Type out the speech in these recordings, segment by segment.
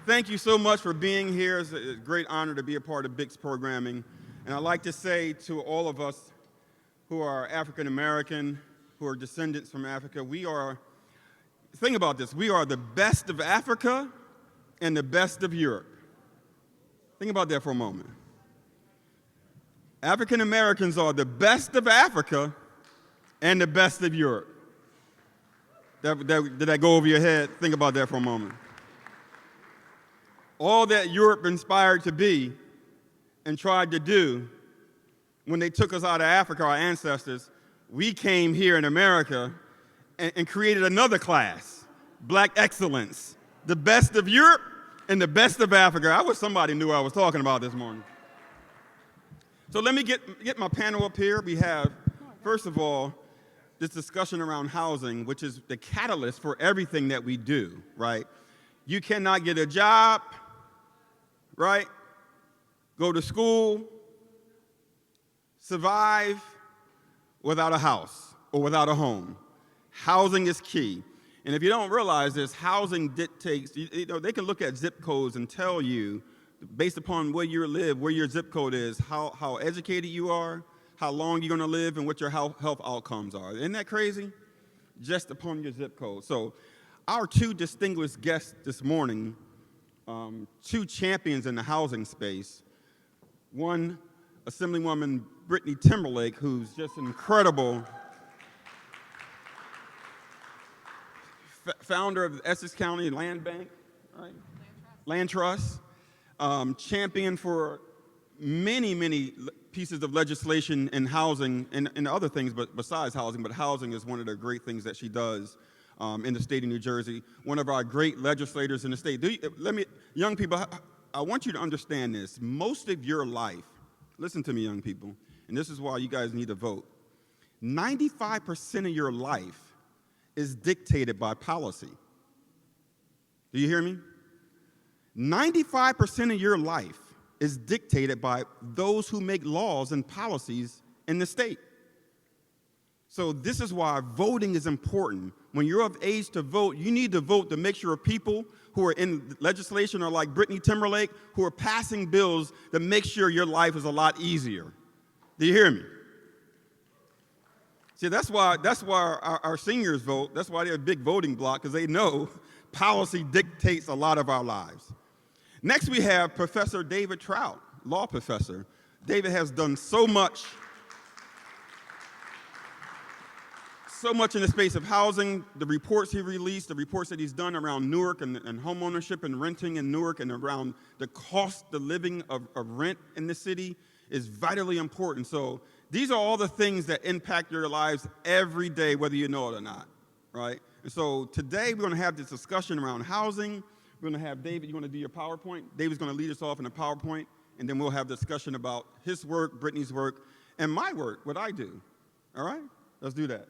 Thank you so much for being here. It's a great honor to be a part of BIC's programming. And I'd like to say to all of us who are African American, who are descendants from Africa, think about this, we are the best of Africa and the best of Europe. Think about that for a moment. African Americans are the best of Africa and the best of Europe. Did that go over your head? Think about that for a moment. All that Europe inspired to be and tried to do when they took us out of Africa, our ancestors, we came here in America and created another class, Black excellence, the best of Europe and the best of Africa. I wish somebody knew what I was talking about this morning. So let me get my panel up here. We have, first of all, this discussion around housing, which is the catalyst for everything that we do, right? You cannot get a job, right? Go to school, survive without a house or without a home. Housing is key. And if you don't realize this, housing dictates, they can look at zip codes and tell you, based upon where you live, where your zip code is, how educated you are, how long you're gonna live, and what your health outcomes are. Isn't that crazy? Just upon your zip code. So our two distinguished guests this morning, two champions in the housing space. One, Assemblywoman Brittany Timberlake, who's just an incredible founder of the Essex County Land Bank, right? Land Trust. Champion for many pieces of legislation in housing and other things, but besides housing, but housing is one of the great things that she does in the state of New Jersey. One of our great legislators in the state. Young people, I want you to understand this. Most of your life, listen to me, young people, and this is why you guys need to vote. 95% of your life is dictated by policy. Do you hear me? 95% of your life is dictated by those who make laws and policies in the state. So this is why voting is important. When you're of age to vote, you need to vote to make sure people who are in legislation are like Brittany Timberlake, who are passing bills that make sure your life is a lot easier. Do you hear me? See, that's why our seniors vote. That's why they're a big voting bloc, because they know policy dictates a lot of our lives. Next, we have Professor David Trout, law professor. David has done so much in the space of housing, the reports he released, the reports that he's done around Newark and home ownership and renting in Newark and around the cost of living of rent in the city is vitally important. So these are all the things that impact your lives every day, whether you know it or not, right? And so today we're going to have this discussion around housing. We're going to have David, you want to do your PowerPoint? David's going to lead us off in a PowerPoint, and then we'll have a discussion about his work, Brittany's work, and my work, what I do. All right? Let's do that.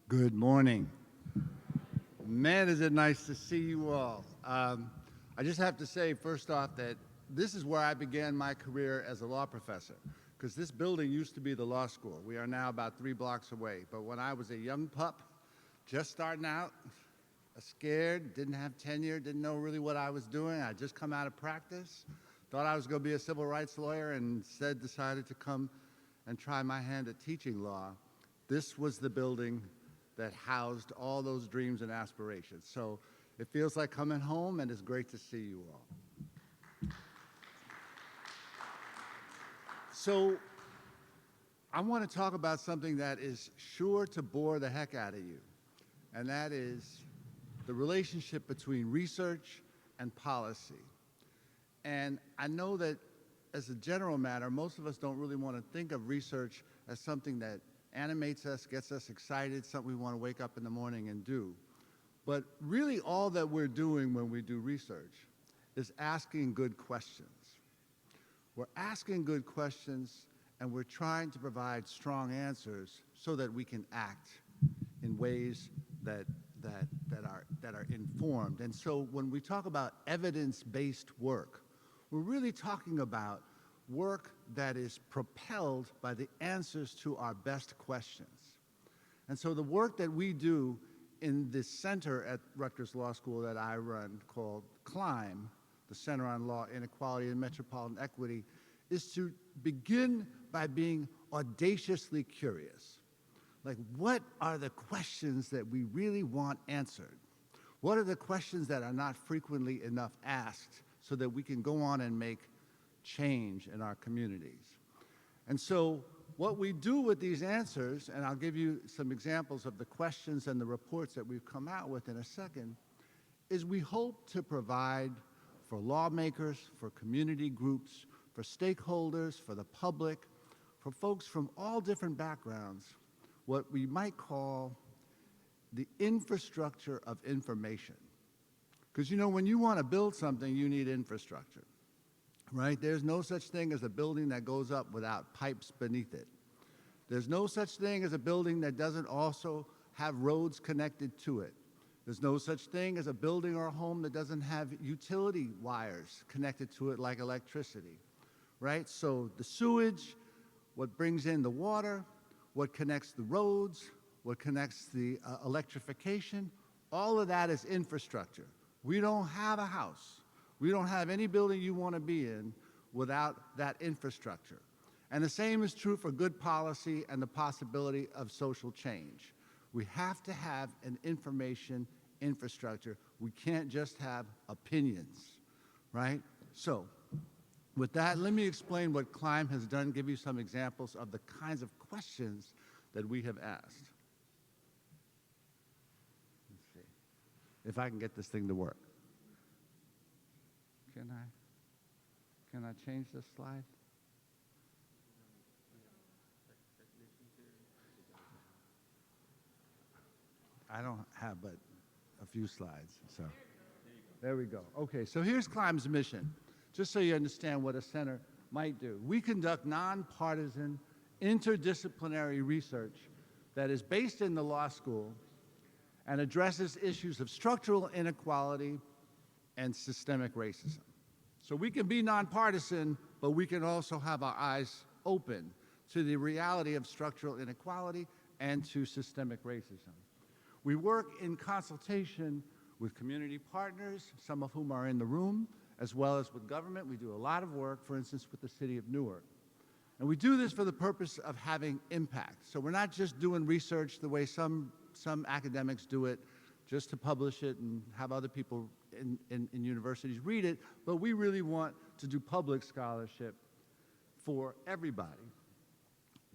Good morning. Man, is it nice to see you all. I just have to say, first off, that this is where I began my career as a law professor, because this building used to be the law school. We are now about 3 blocks away. But when I was a young pup, just starting out, scared, didn't have tenure, didn't know really what I was doing. I just come out of practice, thought I was going to be a civil rights lawyer, and instead decided to come and try my hand at teaching law. This was the building that housed all those dreams and aspirations. So it feels like coming home, and it's great to see you all. So I want to talk about something that is sure to bore the heck out of you, and that is the relationship between research and policy. And I know that as a general matter, most of us don't really want to think of research as something that animates us, gets us excited, something we want to wake up in the morning and do. But really all that we're doing when we do research is asking good questions. We're asking good questions, and we're trying to provide strong answers so that we can act in ways that are informed. And so when we talk about evidence-based work, we're really talking about work that is propelled by the answers to our best questions. And so the work that we do in this center at Rutgers Law School that I run called CLiME, the Center on Law, Inequality, and Metropolitan Equity, is to begin by being audaciously curious. Like, what are the questions that we really want answered? What are the questions that are not frequently enough asked so that we can go on and make change in our communities? And so what we do with these answers, and I'll give you some examples of the questions and the reports that we've come out with in a second, is we hope to provide for lawmakers, for community groups, for stakeholders, for the public, for folks from all different backgrounds, what we might call the infrastructure of information. Because you know, when you want to build something, you need infrastructure, right? There's no such thing as a building that goes up without pipes beneath it. There's no such thing as a building that doesn't also have roads connected to it. There's no such thing as a building or a home that doesn't have utility wires connected to it like electricity, right? So the sewage, what brings in the water, what connects the roads, what connects the electrification, all of that is infrastructure. We don't have a house. We don't have any building you want to be in without that infrastructure. And the same is true for good policy and the possibility of social change. We have to have an information infrastructure. We can't just have opinions, right? So, with that, let me explain what CLiME has done, give you some examples of the kinds of questions that we have asked. Let's see if I can get this thing to work. Can I change this slide? I don't have but a few slides, so there we go. Okay, so here's CLiME's mission, just so you understand what a center might do. We conduct nonpartisan, interdisciplinary research that is based in the law school and addresses issues of structural inequality and systemic racism. So we can be nonpartisan, but we can also have our eyes open to the reality of structural inequality and to systemic racism. We work in consultation with community partners, some of whom are in the room, as well as with government. We do a lot of work, for instance, with the city of Newark. And we do this for the purpose of having impact. So we're not just doing research the way some academics do it, just to publish it and have other people in universities read it, but we really want to do public scholarship for everybody.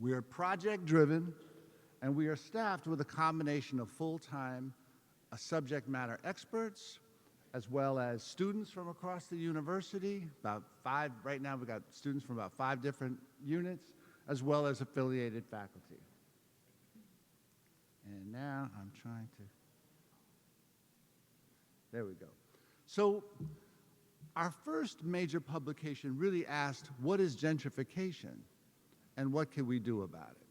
We are project-driven, and we are staffed with a combination of full-time subject matter experts, as well as students from across the university, about 5, right now we've got students from about 5 different units, as well as affiliated faculty. And now I'm trying to, there we go. So our first major publication really asked, what is gentrification and what can we do about it?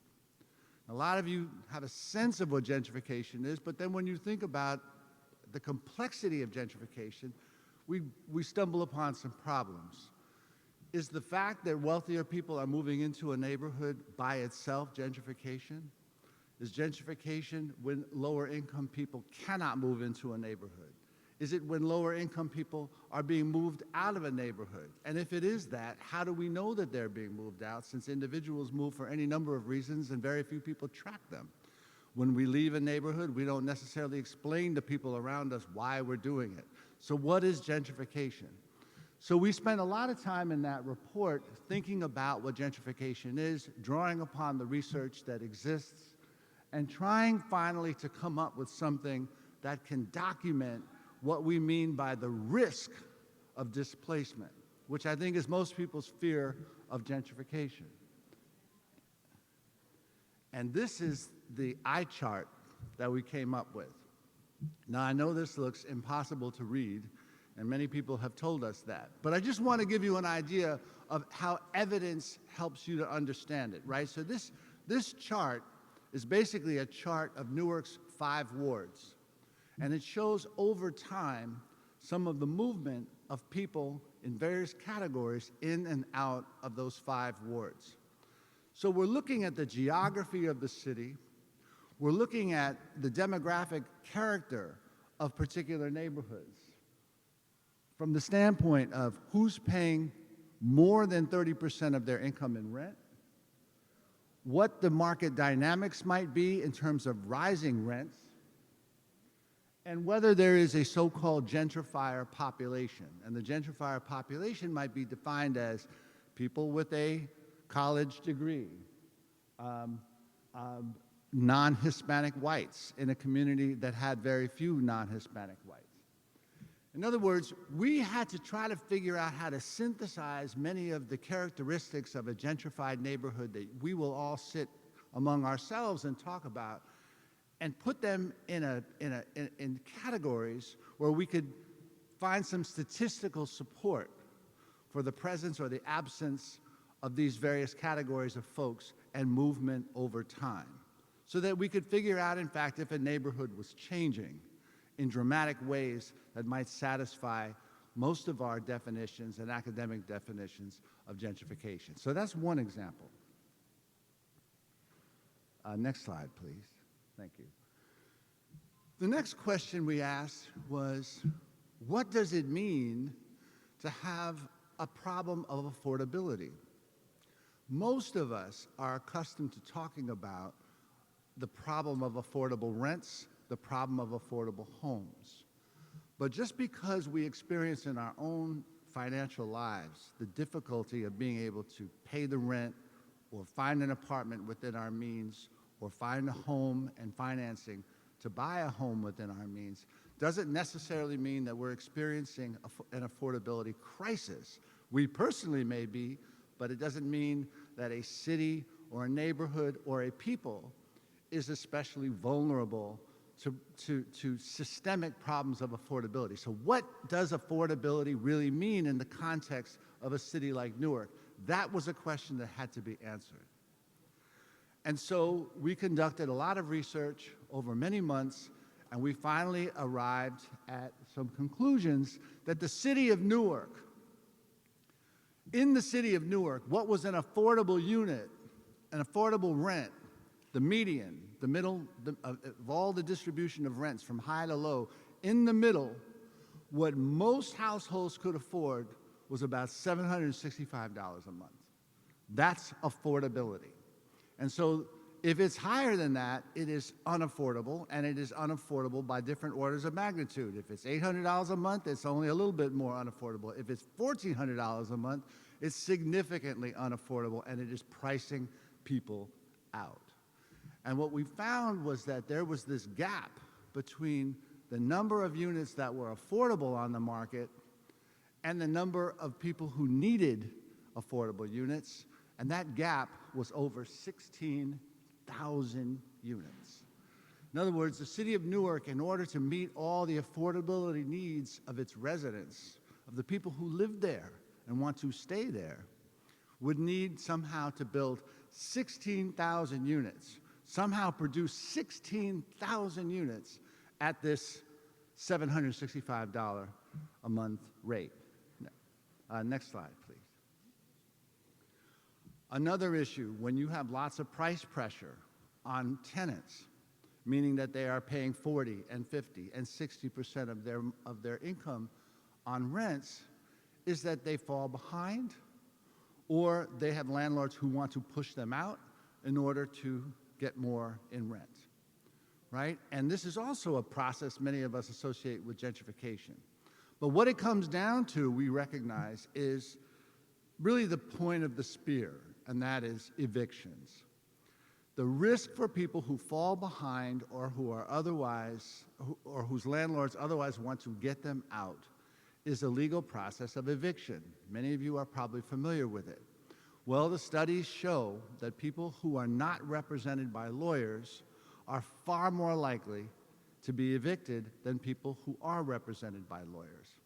A lot of you have a sense of what gentrification is, but then when you think about the complexity of gentrification, we stumble upon some problems. Is the fact that wealthier people are moving into a neighborhood by itself gentrification? Is gentrification when lower income people cannot move into a neighborhood? Is it when lower income people are being moved out of a neighborhood? And if it is that, how do we know that they're being moved out, since individuals move for any number of reasons and very few people track them? When we leave a neighborhood, we don't necessarily explain to people around us why we're doing it. So what is gentrification? So we spent a lot of time in that report thinking about what gentrification is, drawing upon the research that exists, and trying finally to come up with something that can document what we mean by the risk of displacement, which I think is most people's fear of gentrification. And this is the eye chart that we came up with. Now, I know this looks impossible to read, and many people have told us that, but I just want to give you an idea of how evidence helps you to understand it, right? So this chart is basically a chart of Newark's 5 wards. And it shows over time some of the movement of people in various categories in and out of those 5 wards. So we're looking at the geography of the city, We're looking at the demographic character of particular neighborhoods from the standpoint of who's paying more than 30% of their income in rent, what the market dynamics might be in terms of rising rents, and whether there is a so-called gentrifier population. And the gentrifier population might be defined as people with a college degree, non-Hispanic whites in a community that had very few non-Hispanic whites. In other words, we had to try to figure out how to synthesize many of the characteristics of a gentrified neighborhood that we will all sit among ourselves and talk about, and put them in categories where we could find some statistical support for the presence or the absence of these various categories of folks and movement over time, so that we could figure out, in fact, if a neighborhood was changing in dramatic ways that might satisfy most of our definitions and academic definitions of gentrification. So that's one example. Next slide, please. Thank you. The next question we asked was, what does it mean to have a problem of affordability? Most of us are accustomed to talking about the problem of affordable rents, the problem of affordable homes. But just because we experience in our own financial lives the difficulty of being able to pay the rent or find an apartment within our means or find a home and financing to buy a home within our means, doesn't necessarily mean that we're experiencing an affordability crisis. We personally may be, but it doesn't mean that a city or a neighborhood or a people is especially vulnerable to systemic problems of affordability. So what does affordability really mean in the context of a city like Newark? That was a question that had to be answered. And so we conducted a lot of research over many months, and we finally arrived at some conclusions that the city of Newark, in the city of Newark, what was an affordable unit, an affordable rent, the median, the middle of all the distribution of rents from high to low, in the middle, what most households could afford was about $765 a month. That's affordability. And so if it's higher than that, it is unaffordable, and it is unaffordable by different orders of magnitude. If it's $800 a month, it's only a little bit more unaffordable. If it's $1,400 a month, it's significantly unaffordable, and it is pricing people out. And what we found was that there was this gap between the number of units that were affordable on the market and the number of people who needed affordable units, and that gap was over 16,000 units. In other words, the city of Newark, in order to meet all the affordability needs of its residents, of the people who live there and want to stay there, would need somehow to build 16,000 units, somehow produce 16,000 units at this $765 a month rate. Next slide, please. Another issue, when you have lots of price pressure on tenants, meaning that they are paying 40 and 50 and 60% of their income on rents, is that they fall behind, or they have landlords who want to push them out in order to get more in rent, right? And this is also a process many of us associate with gentrification. But what it comes down to, we recognize, is really the point of the spear, and that is evictions. The risk for people who fall behind or who are otherwise, or whose landlords otherwise want to get them out, is a legal process of eviction. Many of you are probably familiar with it. Well, the studies show that people who are not represented by lawyers are far more likely to be evicted than people who are represented by lawyers.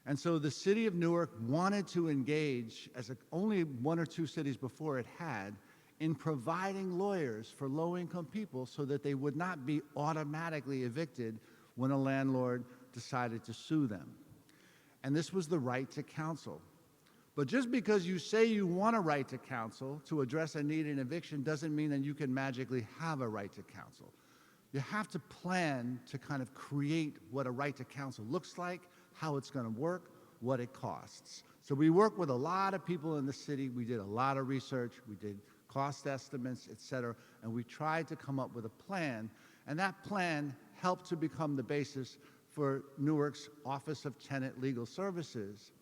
And so the city of Newark wanted to engage, as only one or two cities before it had, in providing lawyers for low-income people so that they would not be automatically evicted when a landlord decided to sue them. And this was the right to counsel. But just because you say you want a right to counsel to address a need in eviction doesn't mean that you can magically have a right to counsel. You have to plan to kind of create what a right to counsel looks like, how it's going to work, what it costs. So we work with a lot of people in the city. We did a lot of research. We did cost estimates, et cetera, and we tried to come up with a plan. And that plan helped to become the basis for Newark's Office of Tenant Legal Services,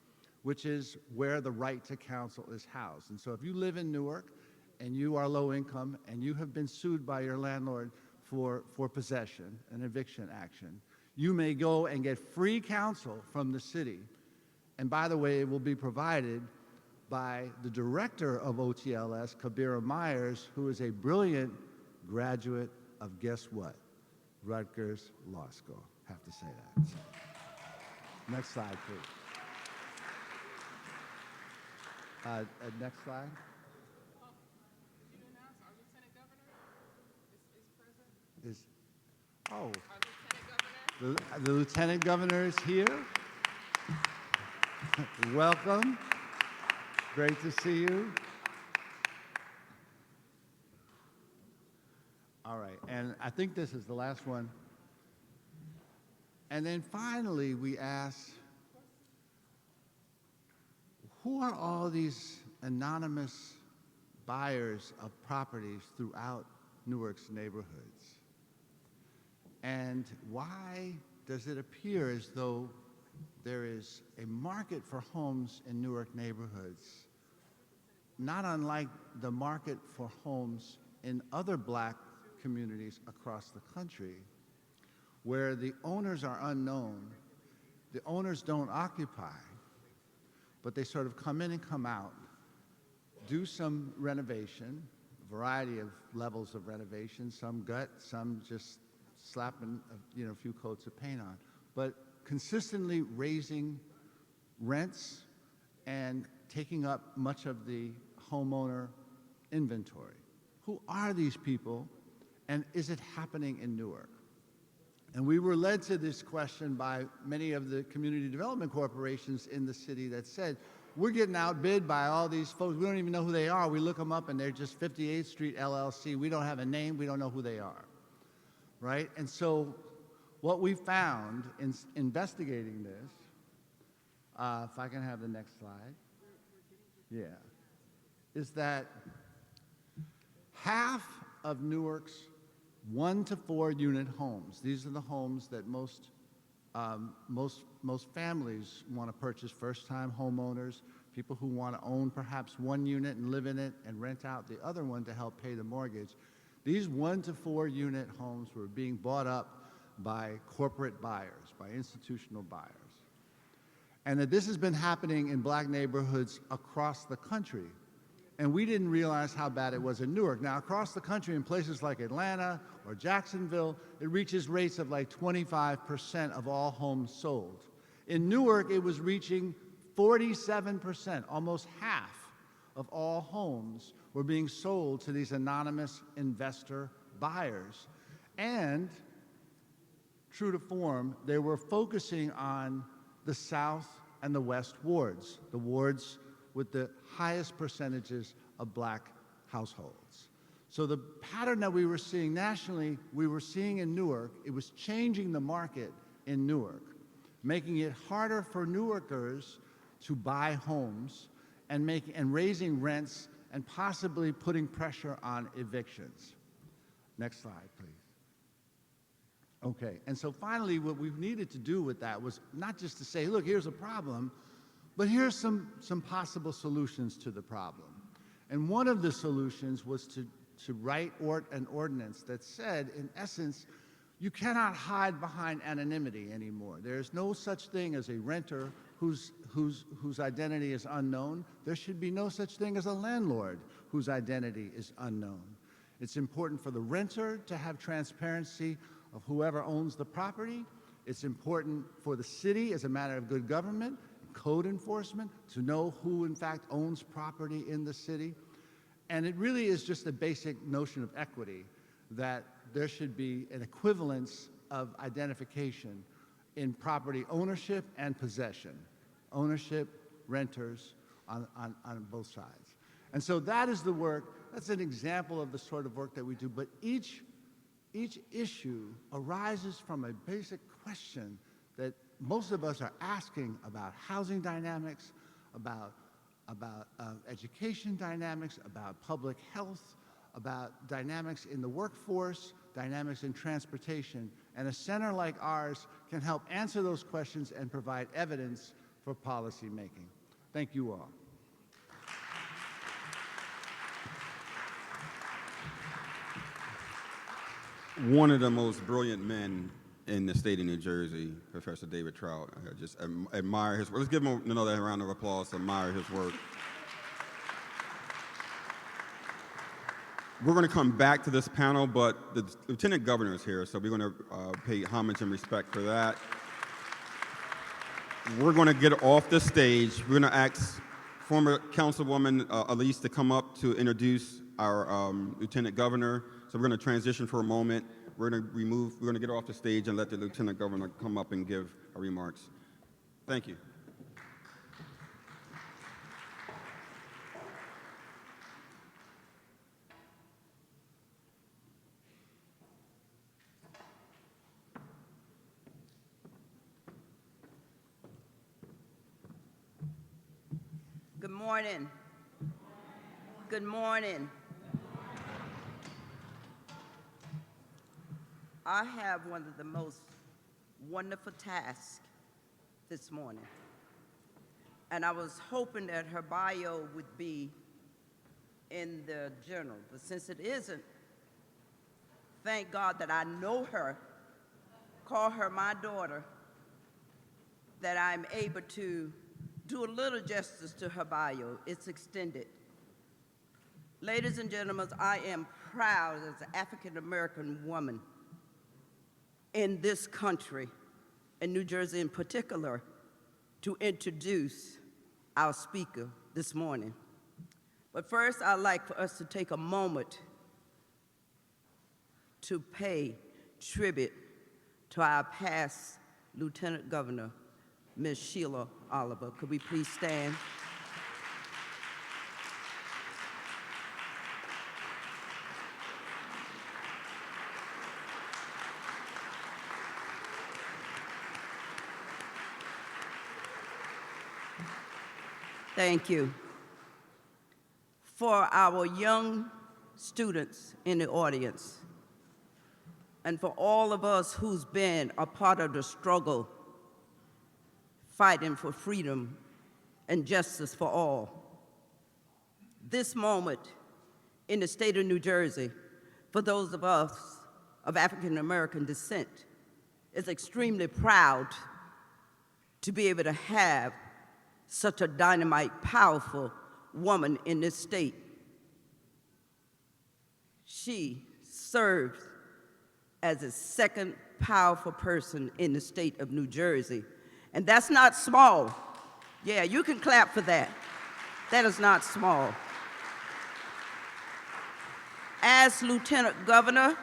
which is where the right to counsel is housed. And so if you live in Newark and you are low income and you have been sued by your landlord for possession, an eviction action, you may go and get free counsel from the city. And by the way, it will be provided by the director of OTLS, Kabira Myers, who is a brilliant graduate of, guess what? Rutgers Law School. Have to say that. So, next slide, please. Next slide. Did you announce our Lieutenant Governor is present? Our Lieutenant Governor? The Lieutenant Governor is here. Welcome. Great to see you. All right, and I think this is the last one. And then finally, we asked, who are all these anonymous buyers of properties throughout Newark's neighborhoods? And why does it appear as though there is a market for homes in Newark neighborhoods, not unlike the market for homes in other Black communities across the country, where the owners are unknown, the owners don't occupy, but they sort of come in and come out, do some renovation, a variety of levels of renovation, some gut, some just slapping a few coats of paint on, but consistently raising rents and taking up much of the homeowner inventory. Who are these people, and is it happening in Newark? And we were led to this question by many of the community development corporations in the city that said, we're getting outbid by all these folks. We don't even know who they are. We look them up and they're just 58th Street LLC. We don't have a name. We don't know who they are, right? And so what we found in investigating this, if I can have the next slide, yeah, is that half of Newark's 1 to 4 unit homes, these are the homes that most families want to purchase, first-time homeowners, people who want to own perhaps 1 unit and live in it and rent out the other one to help pay the mortgage. These 1 to 4 unit homes were being bought up by corporate buyers, by institutional buyers. And that this has been happening in Black neighborhoods across the country. And we didn't realize how bad it was in Newark. Now, across the country, in places like Atlanta or Jacksonville, it reaches rates of like 25% of all homes sold. In Newark, it was reaching 47%, almost half of all homes were being sold to these anonymous investor buyers. And true to form, they were focusing on the South and the West wards, the wards with the highest percentages of Black households. So the pattern that we were seeing nationally, we were seeing in Newark. It was changing the market in Newark, making it harder for Newarkers to buy homes and raising rents and possibly putting pressure on evictions. Next slide, please. Okay, and so finally what we needed to do with that was not just to say, look, here's a problem, but here's some possible solutions to the problem. And one of the solutions was to write an ordinance that said, in essence, you cannot hide behind anonymity anymore. There's no such thing as a renter whose identity is unknown. There should be no such thing as a landlord whose identity is unknown. It's important for the renter to have transparency of whoever owns the property. It's important for the city as a matter of good government, code enforcement, to know who in fact owns property in the city. And it really is just a basic notion of equity, that there should be an equivalence of identification in property ownership and possession. Ownership, renters, on both sides. And so that is the work, that's an example of the sort of work that we do, but each issue arises from a basic question that most of us are asking about housing dynamics, about education dynamics, about public health, about dynamics in the workforce, dynamics in transportation, and a center like ours can help answer those questions and provide evidence for policy making. Thank you all. One of the most brilliant men in the state of New Jersey, Professor David Trout. I just admire his work. Let's give him another round of applause to admire his work. We're going to come back to this panel, but the Lieutenant Governor is here, so we're going to pay homage and respect for that. We're going to get off the stage. We're going to ask former Councilwoman Elise to come up to introduce our Lieutenant Governor. So we're going to transition for a moment. We're going to get off the stage and let the Lieutenant Governor come up and give our remarks. Thank you. Good morning. Good morning. I have one of the most wonderful tasks this morning. And I was hoping that her bio would be in the journal, but since it isn't, thank God that I know her, call her my daughter, that I'm able to do a little justice to her bio. It's extended. Ladies and gentlemen, I am proud as an African-American woman in this country, in New Jersey in particular, to introduce our speaker this morning. But first, I'd like for us to take a moment to pay tribute to our past Lieutenant Governor, Ms. Sheila Oliver. Could we please stand? Thank you. For our young students in the audience, and for all of us who's been a part of the struggle fighting for freedom and justice for all, this moment in the state of New Jersey, for those of us of African American descent, is extremely proud to be able to have such a dynamite, powerful woman in this state. She served as the second powerful person in the state of New Jersey. And that's not small. Yeah, you can clap for that. That is not small. As Lieutenant Governor,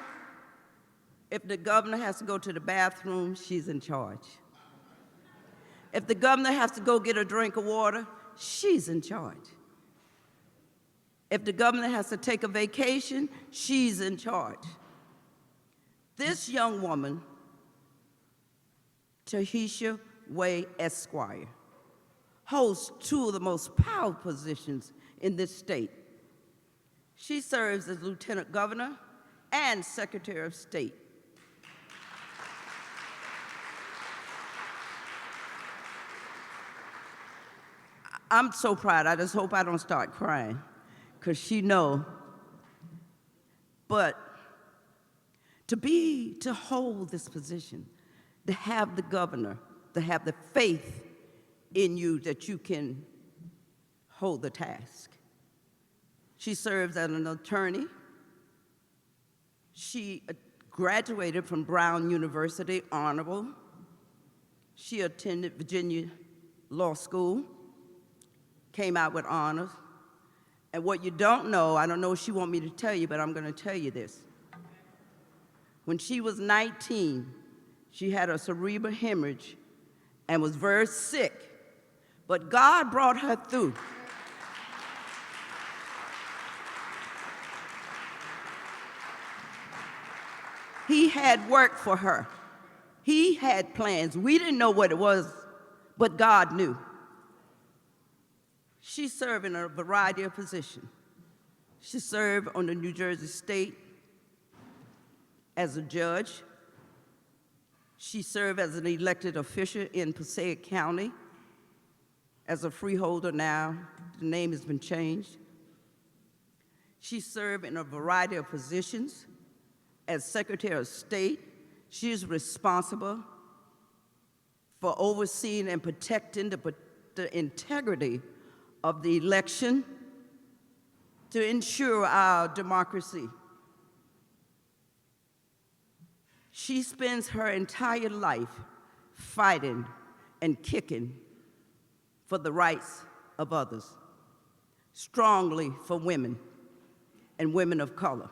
if the governor has to go to the bathroom, she's in charge. If the governor has to go get a drink of water, she's in charge. If the governor has to take a vacation, she's in charge. This young woman, Tahisha Way Esquire, holds two of the most powerful positions in this state. She serves as Lieutenant Governor and Secretary of State. I'm so proud. I just hope I don't start crying, because she knows. But to hold this position, to have the governor, to have the faith in you that you can hold the task. She serves as an attorney. She graduated from Brown University, honorable. She attended Virginia Law School, came out with honors. And what you don't know, I don't know if she wants me to tell you, but I'm going to tell you this. When she was 19, she had a cerebral hemorrhage and was very sick. But God brought her through. He had work for her. He had plans. We didn't know what it was, but God knew. She served in a variety of positions. She served on the New Jersey State as a judge. She served as an elected official in Passaic County as a freeholder now. The name has been changed. She served in a variety of positions. As Secretary of State, she is responsible for overseeing and protecting the integrity of the election to ensure our democracy. She spends her entire life fighting and kicking for the rights of others, strongly for women and women of color.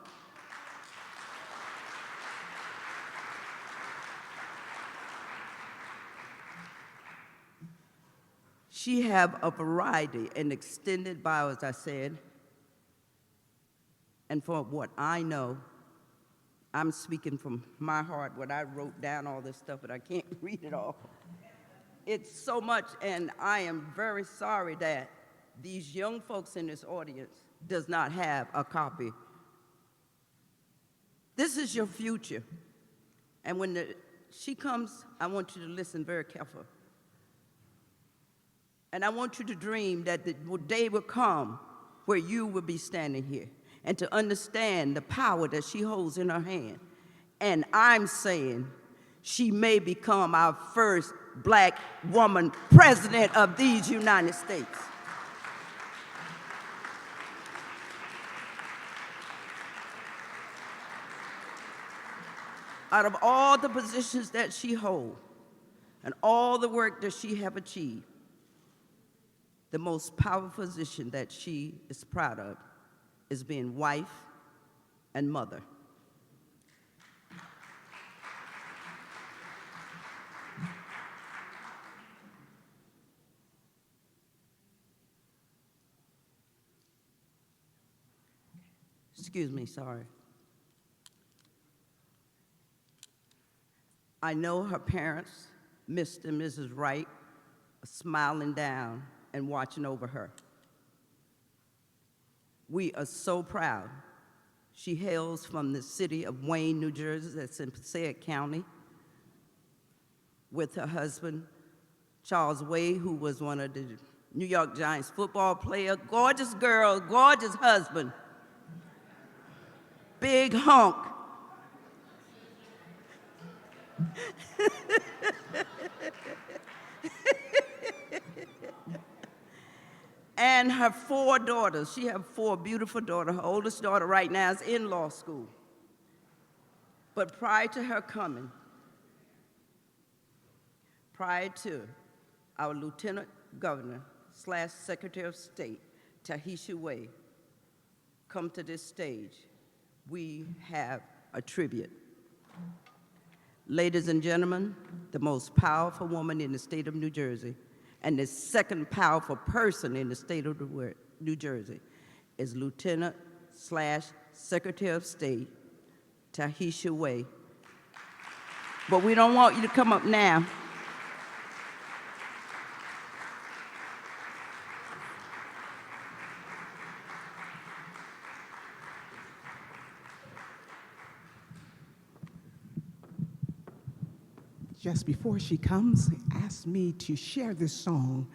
She have a variety, an extended bio, as I said, and from what I know, I'm speaking from my heart, what I wrote down all this stuff, but I can't read it all. It's so much, and I am very sorry that these young folks in this audience does not have a copy. This is your future. And when she comes, I want you to listen very carefully. And I want you to dream that the day will come where you will be standing here and to understand the power that she holds in her hand. And I'm saying she may become our first Black woman president of these United States. Out of all the positions that she holds and all the work that she have achieved, the most powerful position that she is proud of is being wife and mother. Excuse me, sorry. I know her parents, Mr. and Mrs. Wright, are smiling down and watching over her. We are so proud. She hails from the city of Wayne, New Jersey, that's in Passaic County, with her husband, Charles Wade, who was one of the New York Giants football player, gorgeous girl, gorgeous husband, big hunk. And her 4 daughters. She has 4 beautiful daughters. Her oldest daughter right now is in law school. But prior to her coming, prior to our Lieutenant Governor / Secretary of State, Tahisha Wade, come to this stage, we have a tribute. Ladies and gentlemen, the most powerful woman in the state of New Jersey and the second powerful person in the state of New Jersey is Lieutenant / Secretary of State Tahisha Wade. But we don't want you to come up now. Just before she comes, asked me to share this song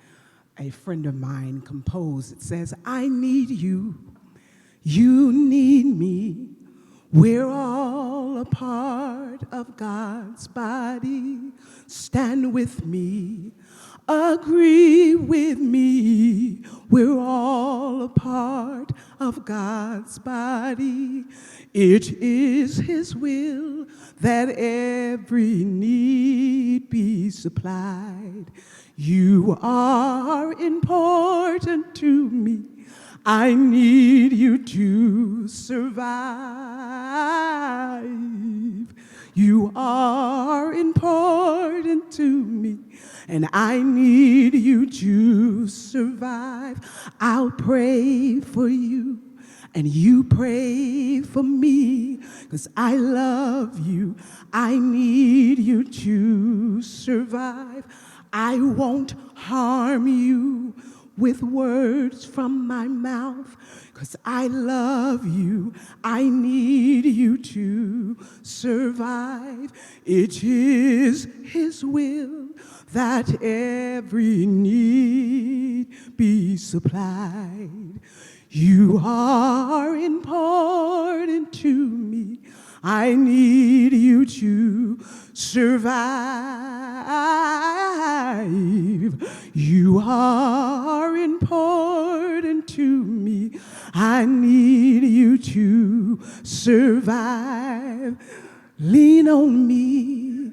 a friend of mine composed. It says, I need you, you need me, we're all a part of God's body. Stand with me, agree with me, we're all a part of God's body. It is His will that every need be supplied. You are important to me. I need you to survive. You are important to me, and I need you to survive. I'll pray for you, and you pray for me, 'cause I love you. I need you to survive. I won't harm you with words from my mouth, 'cause I love you. I need you to survive. It is His will that every need be supplied. You are important to me. I need you to survive. You are important to me. I need you to survive. Lean on me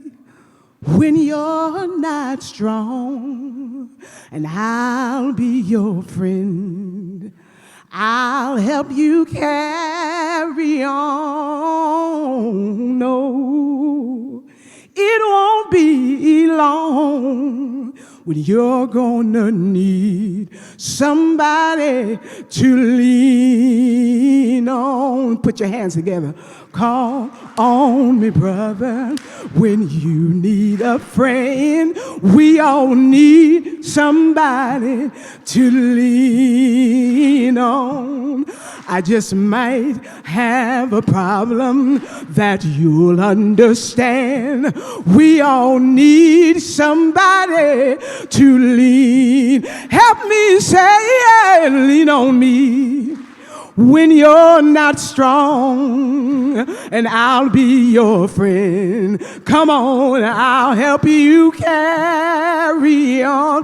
when you're not strong, and I'll be your friend. I'll help you carry on. No, it won't be long when you're gonna need somebody to lean on. Put your hands together. Call on me, brother, when you need a friend. We all need somebody to lean on. I just might have a problem that you'll understand. We all need somebody to lean. Help me say, yeah, lean on me when you're not strong, and I'll be your friend. Come on, I'll help you carry on.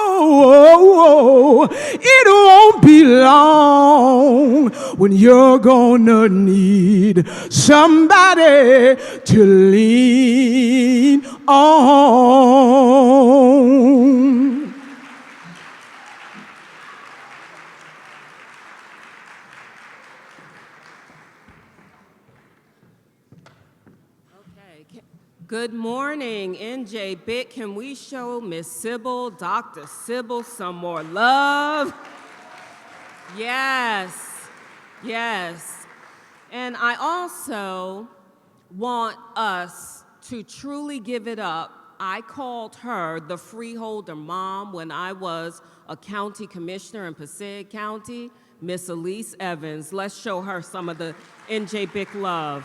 Oh, it won't be long when you're gonna need somebody to lean on. Good morning, NJBIC. Can we show Miss Sybil, Dr. Sybil, some more love? Yes, yes. And I also want us to truly give it up. I called her the freeholder mom when I was a county commissioner in Passaic County, Miss Elise Evans. Let's show her some of the NJBIC love.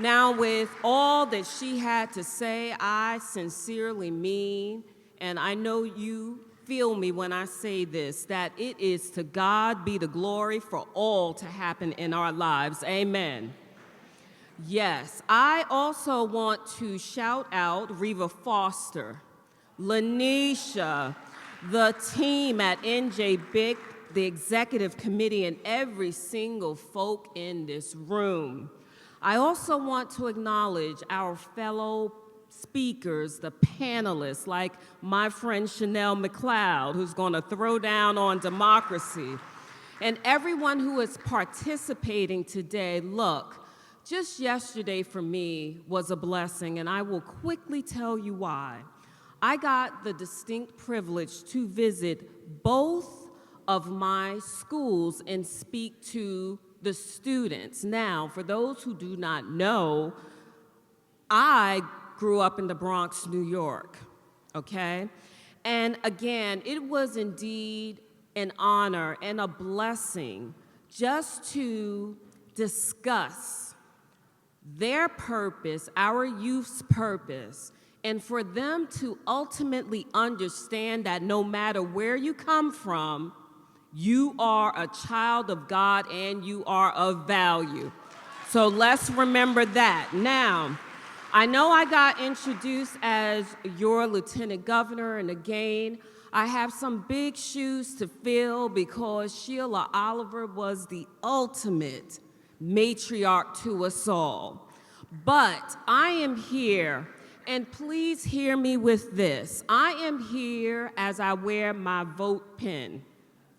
Now, with all that she had to say, I sincerely mean, and I know you feel me when I say this, that it is to God be the glory for all to happen in our lives. Amen. Yes, I also want to shout out Reva Foster, Lanisha, the team at NJBIC, the executive committee, and every single folk in this room. I also want to acknowledge our fellow speakers, the panelists, like my friend Chanel McLeod, who's going to throw down on democracy, and everyone who is participating today. Look, just yesterday for me was a blessing, and I will quickly tell you why. I got the distinct privilege to visit both of my schools and speak to the students. Now, for those who do not know, I grew up in the Bronx, New York, okay? And again, it was indeed an honor and a blessing just to discuss their purpose, our youth's purpose, and for them to ultimately understand that no matter where you come from, you are a child of God and you are of value. So let's remember that. Now, I know I got introduced as your lieutenant governor, and again, I have some big shoes to fill because Sheila Oliver was the ultimate matriarch to us all. But I am here, and please hear me with this. I am here as I wear my vote pin,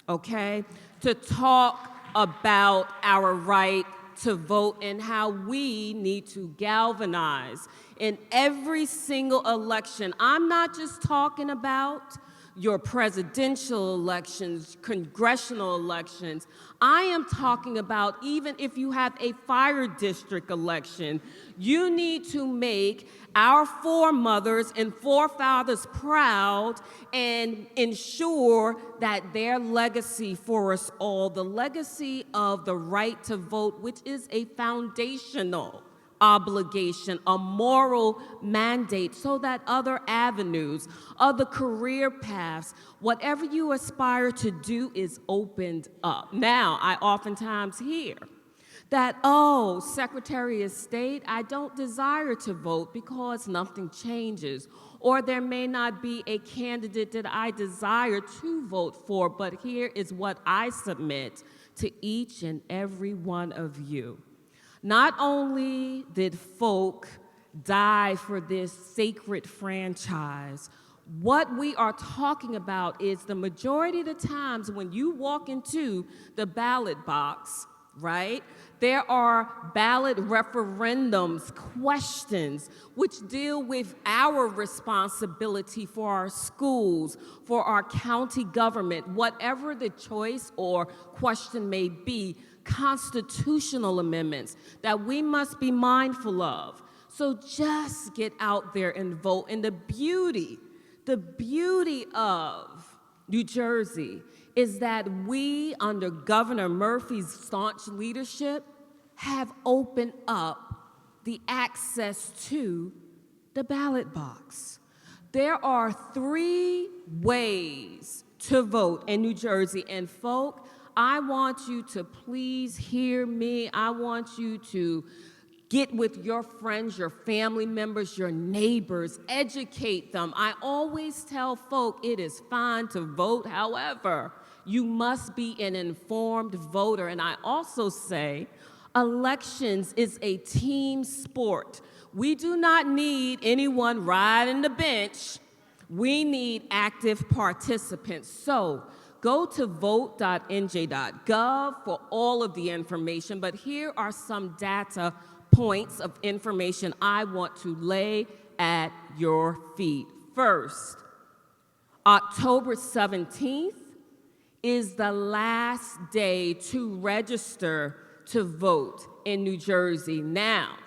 okay, to talk about our right to vote and how we need to galvanize in every single election. I'm not just talking about your presidential elections, congressional elections. I am talking about even if you have a fire district election, you need to make our foremothers and forefathers proud and ensure that their legacy for us all, the legacy of the right to vote, which is a foundational obligation, a moral mandate, so that other avenues, other career paths, whatever you aspire to do is opened up. Now, I oftentimes hear that, oh, Secretary of State, I don't desire to vote because nothing changes, or there may not be a candidate that I desire to vote for, but here is what I submit to each and every one of you. Not only did folk die for this sacred franchise, what we are talking about is the majority of the times when you walk into the ballot box, right, there are ballot referendums, questions, which deal with our responsibility for our schools, for our county government, whatever the choice or question may be, constitutional amendments that we must be mindful of. So just get out there and vote. And the beauty of New Jersey is that we, under Governor Murphy's staunch leadership, have opened up the access to the ballot box. There are 3 ways to vote in New Jersey, and folk, I want you to please hear me. I want you to get with your friends, your family members, your neighbors, educate them. I always tell folk it is fine to vote. However, you must be an informed voter. And I also say elections is a team sport. We do not need anyone riding the bench. We need active participants. So go to vote.nj.gov for all of the information, but here are some data points of information I want to lay at your feet. First, October 17th is the last day to register to vote in New Jersey. Now,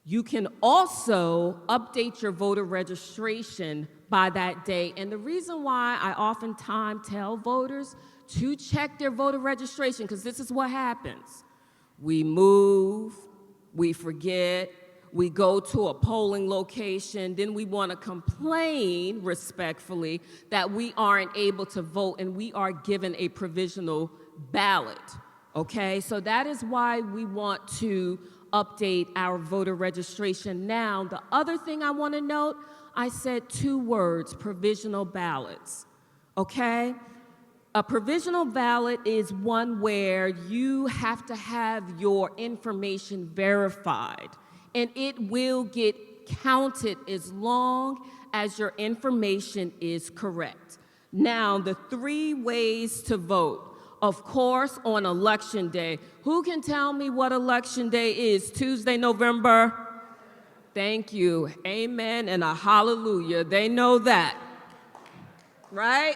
you can also update your voter registration by that day. And the reason why I oftentimes tell voters to check their voter registration, because this is what happens. We move, we forget, we go to a polling location, then we want to complain respectfully that we aren't able to vote and we are given a provisional ballot, okay? So that is why we want to update our voter registration now. The other thing I want to note, I said 2 words, provisional ballots, okay? A provisional ballot is one where you have to have your information verified, and it will get counted as long as your information is correct. Now, the 3 ways to vote. Of course, on Election Day. Who can tell me what Election Day is? Tuesday, November? Thank you. Amen and a hallelujah. They know that, right?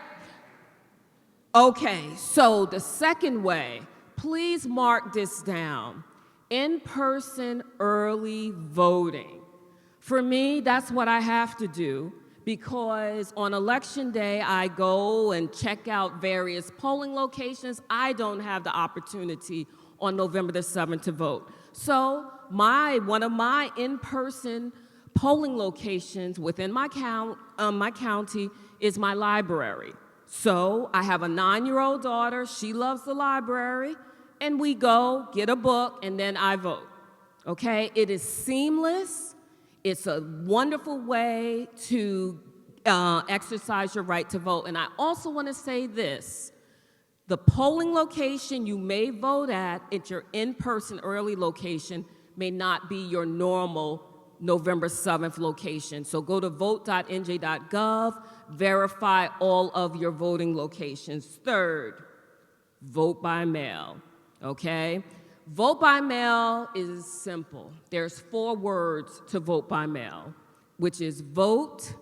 Okay, so the second way, please mark this down. In-person early voting. For me, that's what I have to do, because on Election Day, I go and check out various polling locations. I don't have the opportunity on November the 7th to vote. So one of my in-person polling locations within my county is my library. So I have a 9-year-old daughter. She loves the library. And we go, get a book, and then I vote. Okay? It is seamless. It's a wonderful way to exercise your right to vote. And I also want to say this. The polling location you may vote at your in-person early location may not be your normal November 7th location. So go to vote.nj.gov, verify all of your voting locations. Third, vote by mail, okay? Vote by mail is simple. There's 4 words to vote by mail, which is vote,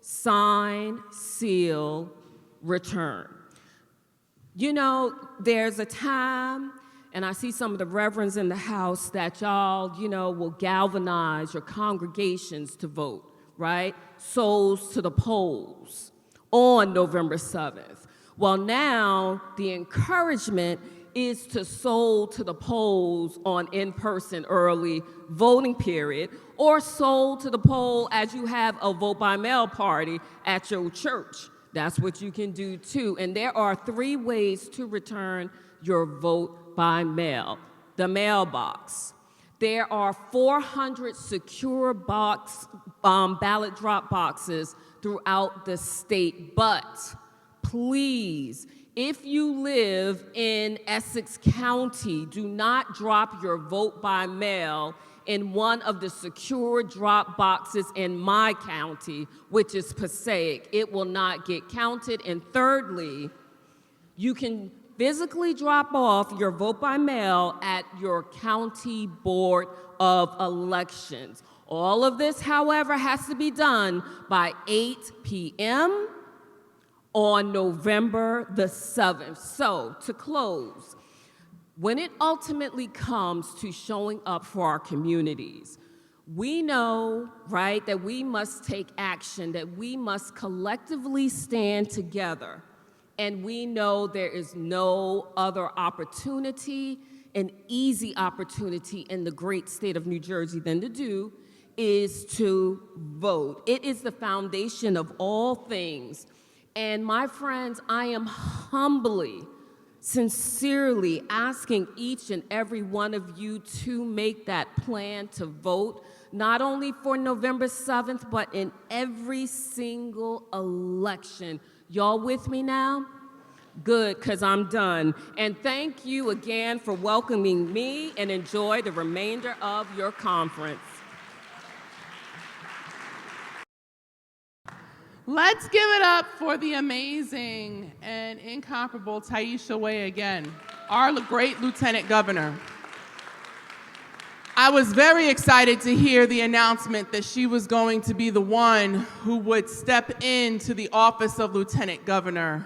sign, seal, return. You know, there's a time, and I see some of the reverends in the house, that y'all, will galvanize your congregations to vote, right? Souls to the polls on November 7th. Well, now the encouragement is to soul to the polls on in-person early voting period, or soul to the poll as you have a vote by mail party at your church. That's what you can do too. And there are 3 ways to return your vote by mail. The mailbox. There are 400 secure ballot drop boxes throughout the state, but please, if you live in Essex County, do not drop your vote by mail in one of the secure drop boxes in my county, which is Passaic. It will not get counted. And thirdly, you can physically drop off your vote by mail at your county board of elections. All of this, however, has to be done by 8 p.m. on November the 7th. So, to close, when it ultimately comes to showing up for our communities, we know, right, that we must take action, that we must collectively stand together. And we know there is no other opportunity, an easy opportunity in the great state of New Jersey than to vote. It is the foundation of all things. And my friends, I am humbly, sincerely asking each and every one of you to make that plan to vote, not only for November 7th, but in every single election. Y'all with me now? Good, because I'm done. And thank you again for welcoming me, and enjoy the remainder of your conference. Let's give it up for the amazing and incomparable Taisha Way again, our great Lieutenant Governor. I was very excited to hear the announcement that she was going to be the one who would step into the office of Lieutenant Governor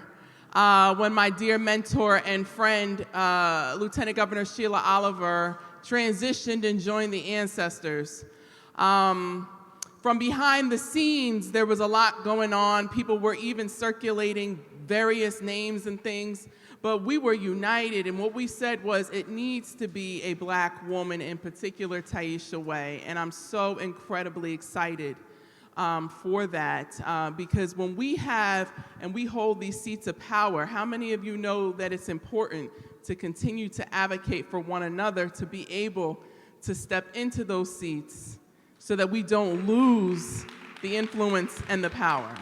when my dear mentor and friend, Lieutenant Governor Sheila Oliver, transitioned and joined the ancestors. From behind the scenes, there was a lot going on. People were even circulating various names and things, but we were united, and what we said was it needs to be a Black woman, in particular Taisha Way, and I'm so incredibly excited for that, because when we have and we hold these seats of power, how many of you know that it's important to continue to advocate for one another, to be able to step into those seats so that we don't lose the influence and the power?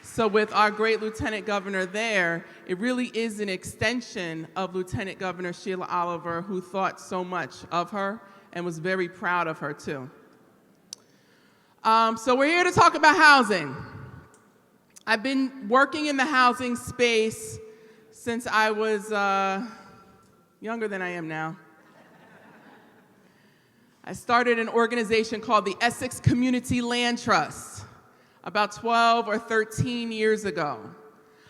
So with our great Lieutenant Governor there, it really is an extension of Lieutenant Governor Sheila Oliver, who thought so much of her and was very proud of her too. So we're here to talk about housing. I've been working in the housing space since I was younger than I am now. I started an organization called the Essex Community Land Trust about 12 or 13 years ago.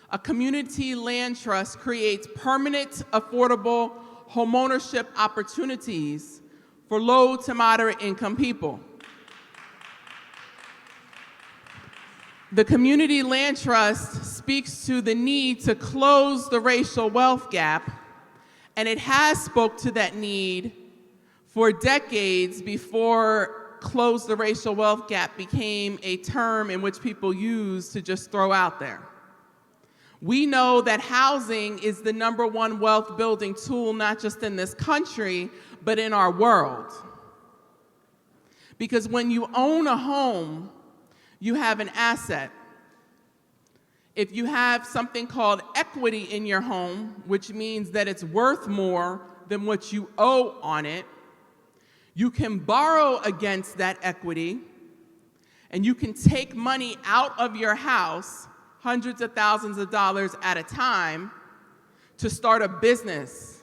A community land trust creates permanent, affordable homeownership opportunities for low to moderate income people. The Community Land Trust speaks to the need to close the racial wealth gap, and it has spoke to that need for decades before close the racial wealth gap became a term in which people use to just throw out there. We know that housing is the #1 wealth building tool, not just in this country, but in our world. Because when you own a home, you have an asset. If you have something called equity in your home, which means that it's worth more than what you owe on it, you can borrow against that equity, and you can take money out of your house, hundreds of thousands of dollars at a time, to start a business,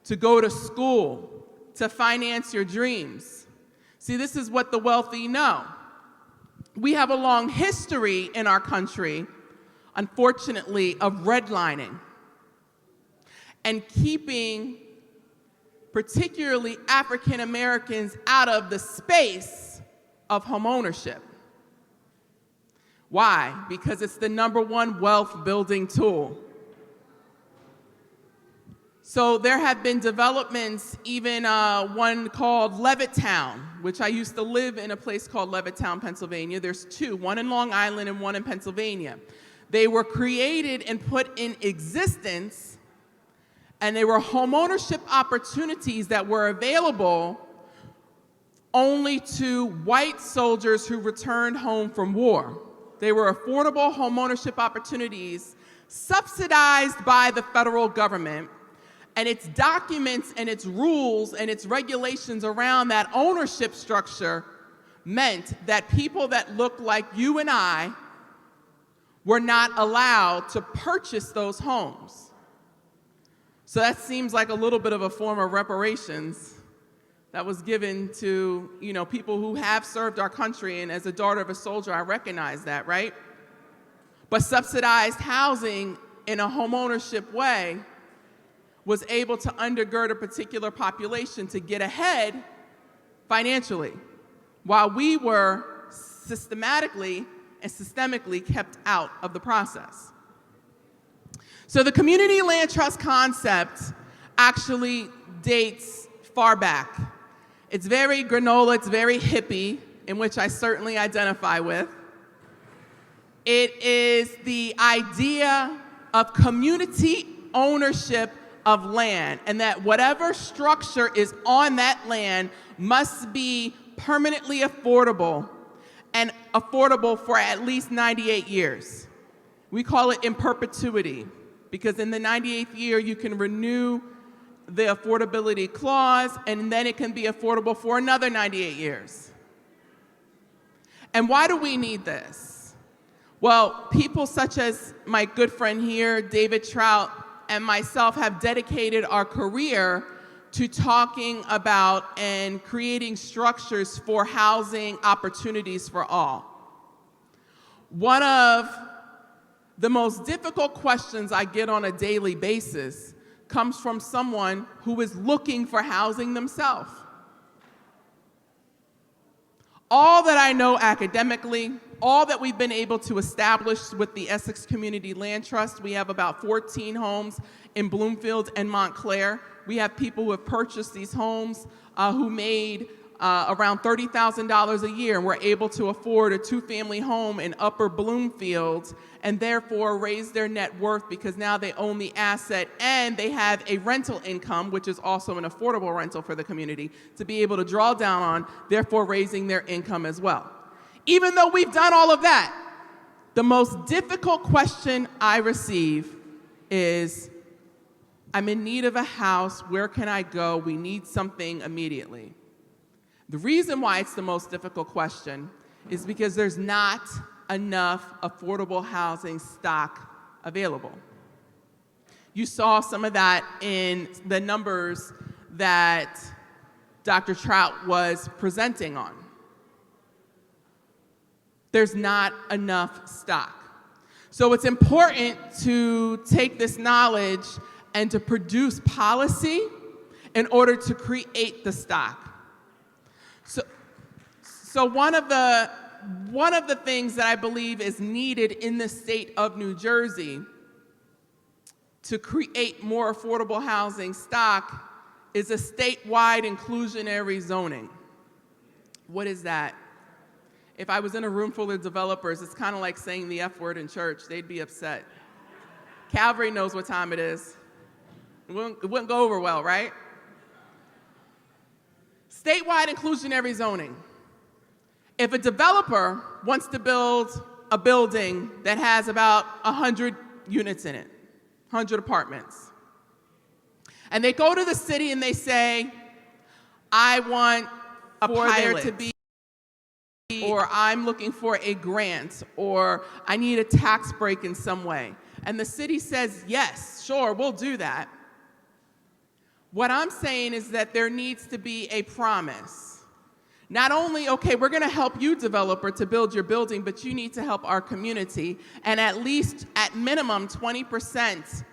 to go to school, to finance your dreams. See, this is what the wealthy know. We have a long history in our country, unfortunately, of redlining and keeping particularly African Americans out of the space of homeownership. Why? Because it's the #1 wealth building tool. So there have been developments, even one called Levittown, which I used to live in a place called Levittown, Pennsylvania. There's two, one in Long Island and one in Pennsylvania. They were created and put in existence, and they were homeownership opportunities that were available only to white soldiers who returned home from war. They were affordable homeownership opportunities subsidized by the federal government, and its documents and its rules and its regulations around that ownership structure meant that people that looked like you and I were not allowed to purchase those homes. So that seems like a little bit of a form of reparations that was given to, people who have served our country, and as a daughter of a soldier, I recognize that, right? But subsidized housing in a homeownership way was able to undergird a particular population to get ahead financially, while we were systematically and systemically kept out of the process. So the community land trust concept actually dates far back. It's very granola, it's very hippie, in which I certainly identify with. It is the idea of community ownership of land, and that whatever structure is on that land must be permanently affordable, and affordable for at least 98 years. We call it in perpetuity, because in the 98th year you can renew the affordability clause, and then it can be affordable for another 98 years. And why do we need this? Well, people such as my good friend here, David Trout, and myself have dedicated our career to talking about and creating structures for housing opportunities for all. One of the most difficult questions I get on a daily basis comes from someone who is looking for housing themselves. All that I know academically, all that we've been able to establish with the Essex Community Land Trust, we have about 14 homes in Bloomfield and Montclair. We have people who have purchased these homes who made around $30,000 a year and were able to afford a 2-family home in Upper Bloomfield, and therefore raise their net worth because now they own the asset and they have a rental income, which is also an affordable rental for the community, to be able to draw down on, therefore raising their income as well. Even though we've done all of that, the most difficult question I receive is, I'm in need of a house, where can I go? We need something immediately. The reason why it's the most difficult question is because there's not enough affordable housing stock available. You saw some of that in the numbers that Dr. Trout was presenting on. There's not enough stock. So it's important to take this knowledge and to produce policy in order to create the stock. So one of the things that I believe is needed in the state of New Jersey to create more affordable housing stock is a statewide inclusionary zoning. What is that? If I was in a room full of developers, it's kind of like saying the F word in church. They'd be upset. Calvary knows what time it is. It wouldn't go over well, right? Statewide inclusionary zoning. If a developer wants to build a building that has about 100 units in it, 100 apartments, and they go to the city and they say, I want for there to be, or I'm looking for a grant, or I need a tax break in some way, and the city says, yes, sure, we'll do that. What I'm saying is that there needs to be a promise, Not only, okay, we're going to help you, developer, to build your building, but you need to help our community. And at least, at minimum, 20%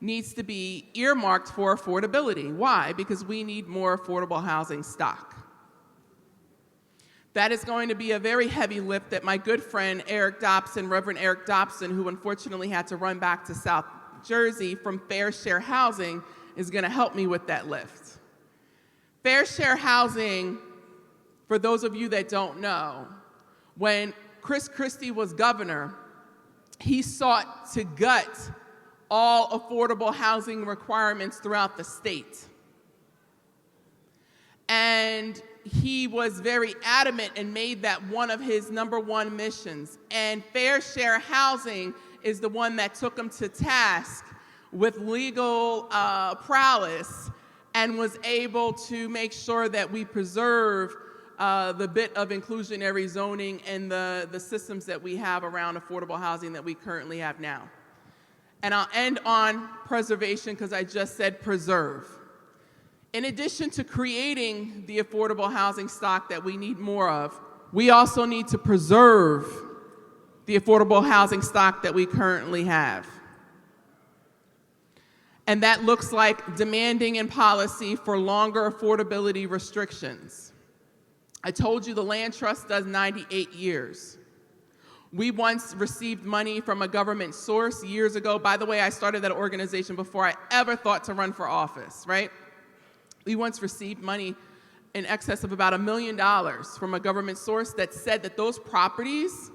needs to be earmarked for affordability. Why? Because we need more affordable housing stock. That is going to be a very heavy lift that my good friend Eric Dobson, Reverend Eric Dobson, who unfortunately had to run back to South Jersey from Fair Share Housing, is going to help me with that lift. Fair Share Housing, for those of you that don't know, when Chris Christie was governor, he sought to gut all affordable housing requirements throughout the state. And he was very adamant and made that one of his #1 missions. And Fair Share Housing is the one that took him to task with legal prowess and was able to make sure that we preserve the bit of inclusionary zoning and the systems that we have around affordable housing that we currently have now. And I'll end on preservation because I just said preserve. In addition to creating the affordable housing stock that we need more of, we also need to preserve the affordable housing stock that we currently have. And that looks like demanding in policy for longer affordability restrictions. I told you the land trust does 98 years. We once received money from a government source years ago. By the way, I started that organization before I ever thought to run for office, right? We once received money in excess of about $1 million from a government source that said that those properties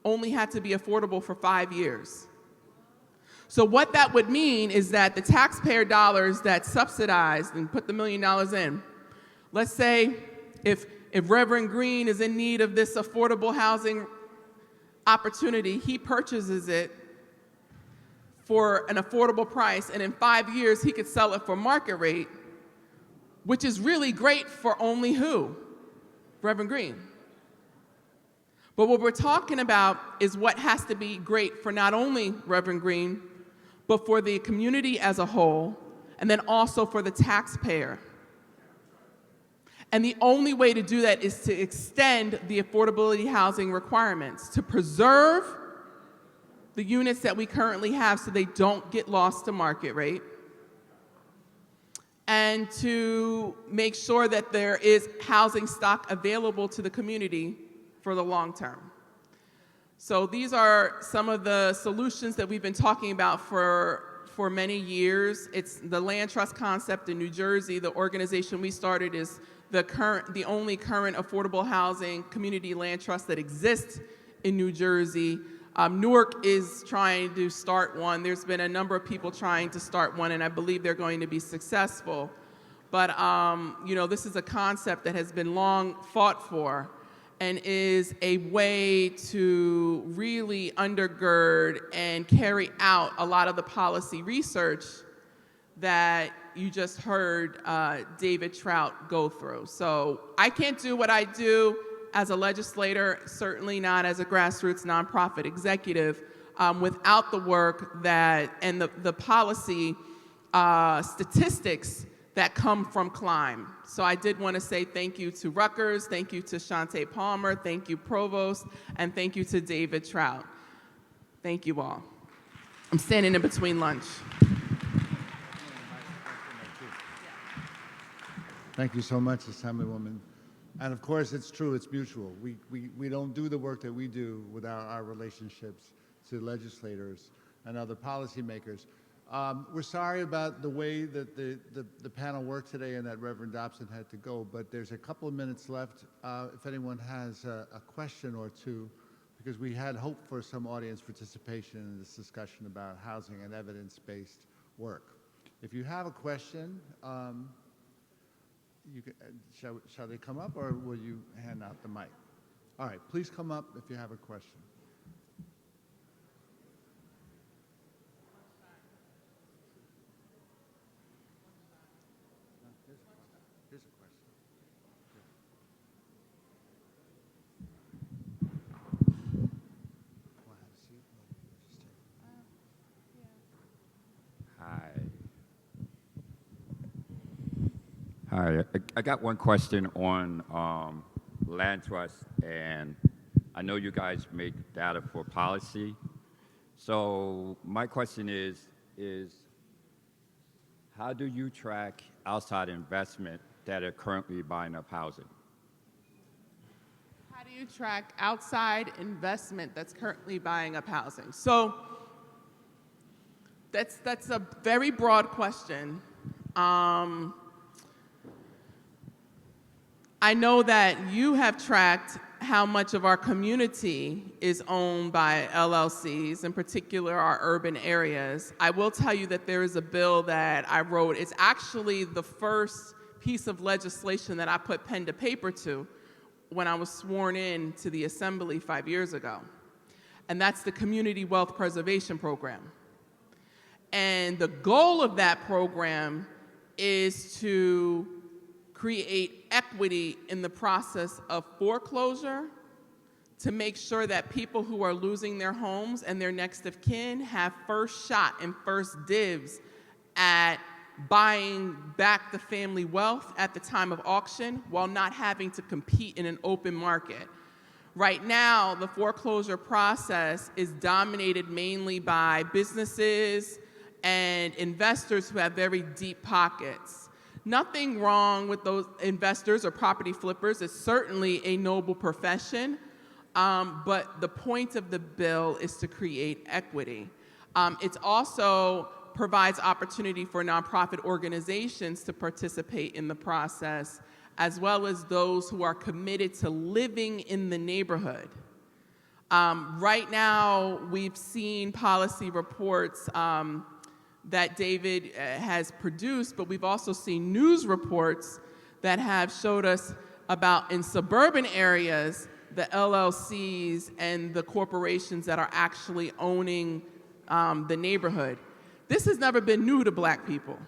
only had to be affordable for 5 years. So what that would mean is that the taxpayer dollars that subsidized and put the $1 million in, let's say if Reverend Green is in need of this affordable housing opportunity, he purchases it for an affordable price, and in 5 years he could sell it for market rate, which is really great for only who? Reverend Green. But what we're talking about is what has to be great for not only Reverend Green, but for the community as a whole, and then also for the taxpayer. And the only way to do that is to extend the affordability housing requirements, to preserve the units that we currently have so they don't get lost to market rate, and to make sure that there is housing stock available to the community for the long term. So these are some of the solutions that we've been talking about for many years. It's the land trust concept in New Jersey. The organization we started is the only current affordable housing community land trust that exists in New Jersey. Newark is trying to start one. There's been a number of people trying to start one, and I believe they're going to be successful. But this is a concept that has been long fought for and is a way to really undergird and carry out a lot of the policy research that you just heard David Trout go through. So I can't do what I do as a legislator, certainly not as a grassroots nonprofit executive, without the work that and the policy statistics that come from CLiME. So I did want to say thank you to Rutgers, thank you to Shantae Palmer, thank you Provost, and thank you to David Trout. Thank you all. I'm standing in between lunch. Thank you so much, Assemblywoman. And of course, it's true, it's mutual. We don't do the work that we do without our relationships to legislators and other policymakers. We're sorry about the way that the panel worked today and that Reverend Dobson had to go, but there's a couple of minutes left if anyone has a question or two, because we had hoped for some audience participation in this discussion about housing and evidence-based work. If you have a question, shall they come up, or will you hand out the mic? All right, please come up if you have a question. Here's a question. Hi. I got one question on land trust, and I know you guys make data for policy. So my question is how do you track outside investment that are currently buying up housing? How do you track outside investment that's currently buying up housing? So that's a very broad question. I know that you have tracked how much of our community is owned by LLCs, in particular our urban areas. I will tell you that there is a bill that I wrote. It's actually the first piece of legislation that I put pen to paper to when I was sworn in to the Assembly 5 years ago. And that's the Community Wealth Preservation Program. And the goal of that program is to create equity in the process of foreclosure, to make sure that people who are losing their homes and their next of kin have first shot and first dibs at buying back the family wealth at the time of auction while not having to compete in an open market. Right now, the foreclosure process is dominated mainly by businesses and investors who have very deep pockets. Nothing wrong with those investors or property flippers. It's certainly a noble profession, but the point of the bill is to create equity. It also provides opportunity for nonprofit organizations to participate in the process, as well as those who are committed to living in the neighborhood. Right now, we've seen policy reports that David has produced, but we've also seen news reports that have showed us about in suburban areas, the LLCs and the corporations that are actually owning the neighborhood. This has never been new to Black people.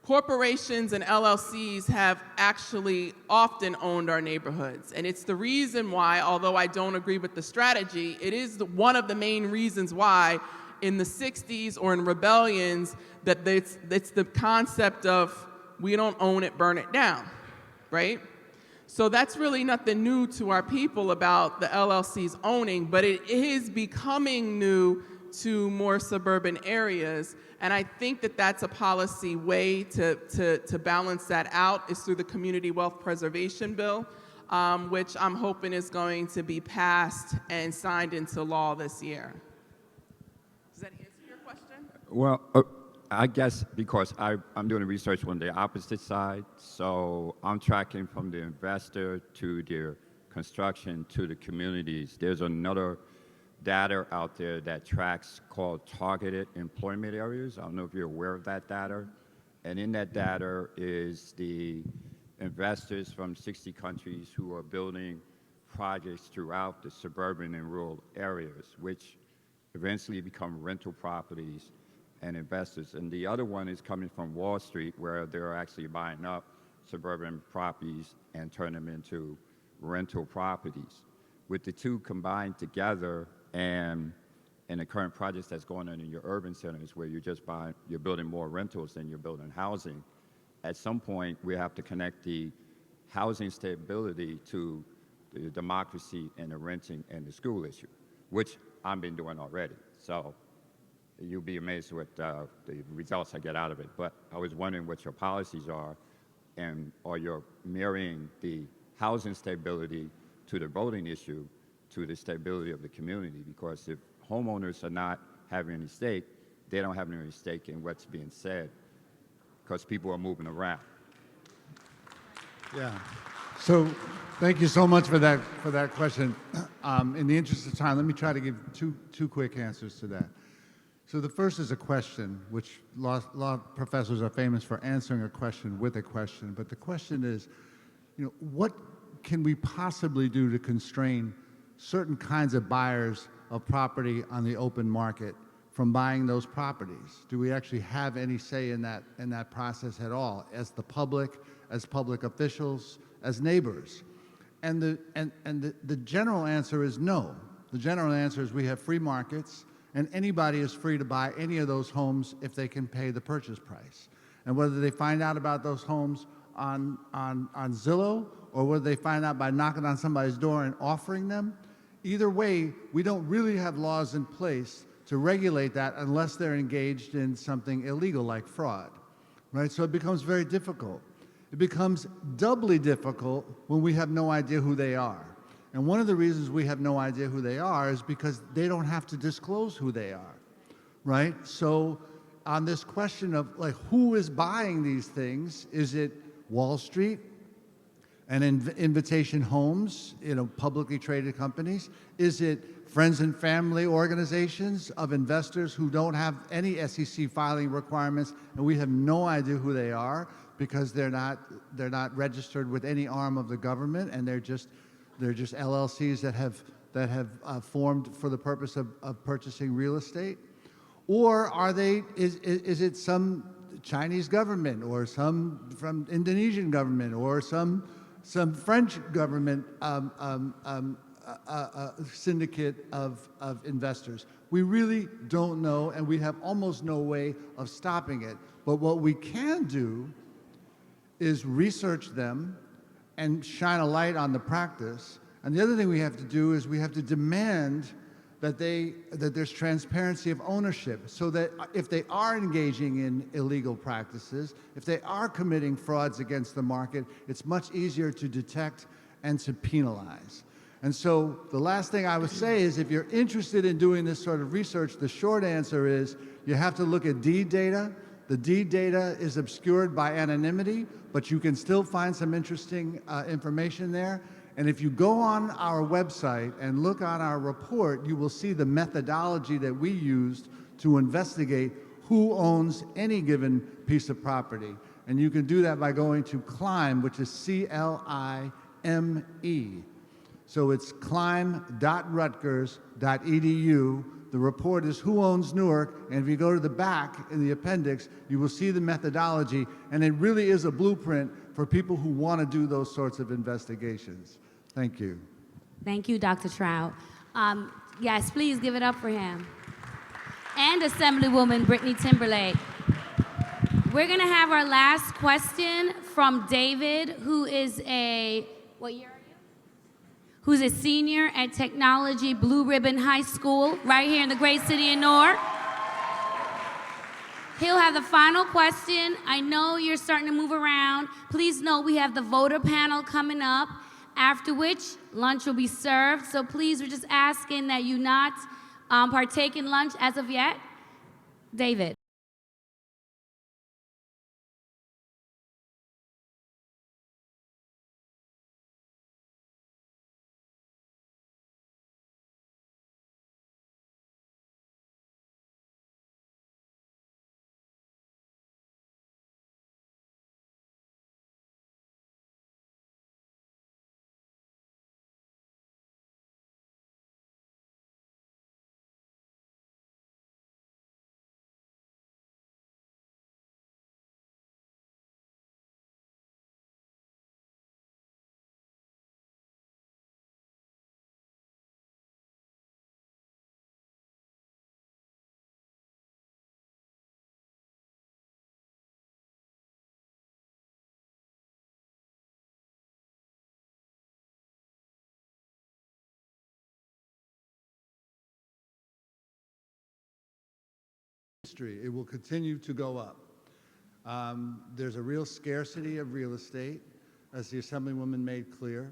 Corporations and LLCs have actually often owned our neighborhoods, and it's the reason why, although I don't agree with the strategy, it is one of the main reasons why in the 60s or in rebellions that it's the concept of we don't own it, burn it down, right? So that's really nothing new to our people about the LLCs owning, but it is becoming new to more suburban areas. And I think that that's a policy way to balance that out is through the Community Wealth Preservation Bill, which I'm hoping is going to be passed and signed into law this year. Does that answer your question? Well, I guess because I'm doing research on the opposite side, so I'm tracking from the investor to their construction to the communities. There's another data out there that tracks called targeted employment areas. I don't know if you're aware of that data. And in that data is the investors from 60 countries who are building projects throughout the suburban and rural areas, which eventually become rental properties and investors. And the other one is coming from Wall Street, where they're actually buying up suburban properties and turn them into rental properties. With the two combined together and the current projects that's going on in your urban centers where you're building more rentals than you're building housing, at some point we have to connect the housing stability to the democracy and the renting and the school issue, which I've been doing already. So you'll be amazed with the results I get out of it. But I was wondering what your policies are, and are you marrying the housing stability to the voting issue to the stability of the community? Because if homeowners are not having any stake, they don't have any stake in what's being said because people are moving around. Yeah. So thank you so much for that question. In the interest of time, let me try to give two quick answers to that. So the first is a question, which law professors are famous for answering a question with a question. But the question is, what can we possibly do to constrain certain kinds of buyers of property on the open market from buying those properties? Do we actually have any say in that process at all, as the public, as public officials, as neighbors? And the general answer is no. The general answer is we have free markets, and anybody is free to buy any of those homes if they can pay the purchase price. And whether they find out about those homes on Zillow, or whether they find out by knocking on somebody's door and offering them. Either way, we don't really have laws in place to regulate that unless they're engaged in something illegal like fraud, right? So it becomes very difficult. It becomes doubly difficult when we have no idea who they are. And one of the reasons we have no idea who they are is because they don't have to disclose who they are, right? So on this question of like who is buying these things, is it Wall Street and Invitation Homes, publicly traded companies? Is it friends and family organizations of investors who don't have any SEC filing requirements, and we have no idea who they are because they're not registered with any arm of the government, and they're just LLCs that have formed for the purpose of purchasing real estate? Or is it some Chinese government, or some from Indonesian government, or some French government syndicate of investors? We really don't know, and we have almost no way of stopping it. But what we can do is research them and shine a light on the practice. And the other thing we have to do is we have to demand that there's transparency of ownership, so that if they are engaging in illegal practices, if they are committing frauds against the market, it's much easier to detect and to penalize. And so the last thing I would say is, if you're interested in doing this sort of research, the short answer is you have to look at deed data. The deed data is obscured by anonymity, but you can still find some interesting information there. And if you go on our website and look on our report, you will see the methodology that we used to investigate who owns any given piece of property. And you can do that by going to CLiME, which is CLiME. So it's clime.rutgers.edu. The report is Who Owns Newark, and if you go to the back in the appendix, you will see the methodology, and it really is a blueprint for people who want to do those sorts of investigations. Thank you. Thank you, Dr. Trout. Yes, please give it up for him. And Assemblywoman Brittany Timberlake. We're going to have our last question from David, who is what year are you? Who's a senior at Technology Blue Ribbon High School right here in the great city of Newark. He'll have the final question. I know you're starting to move around. Please note we have the voter panel coming up, after which lunch will be served. So please, we're just asking that you not partake in lunch as of yet. David. It will continue to go up. There's a real scarcity of real estate, as the Assemblywoman made clear.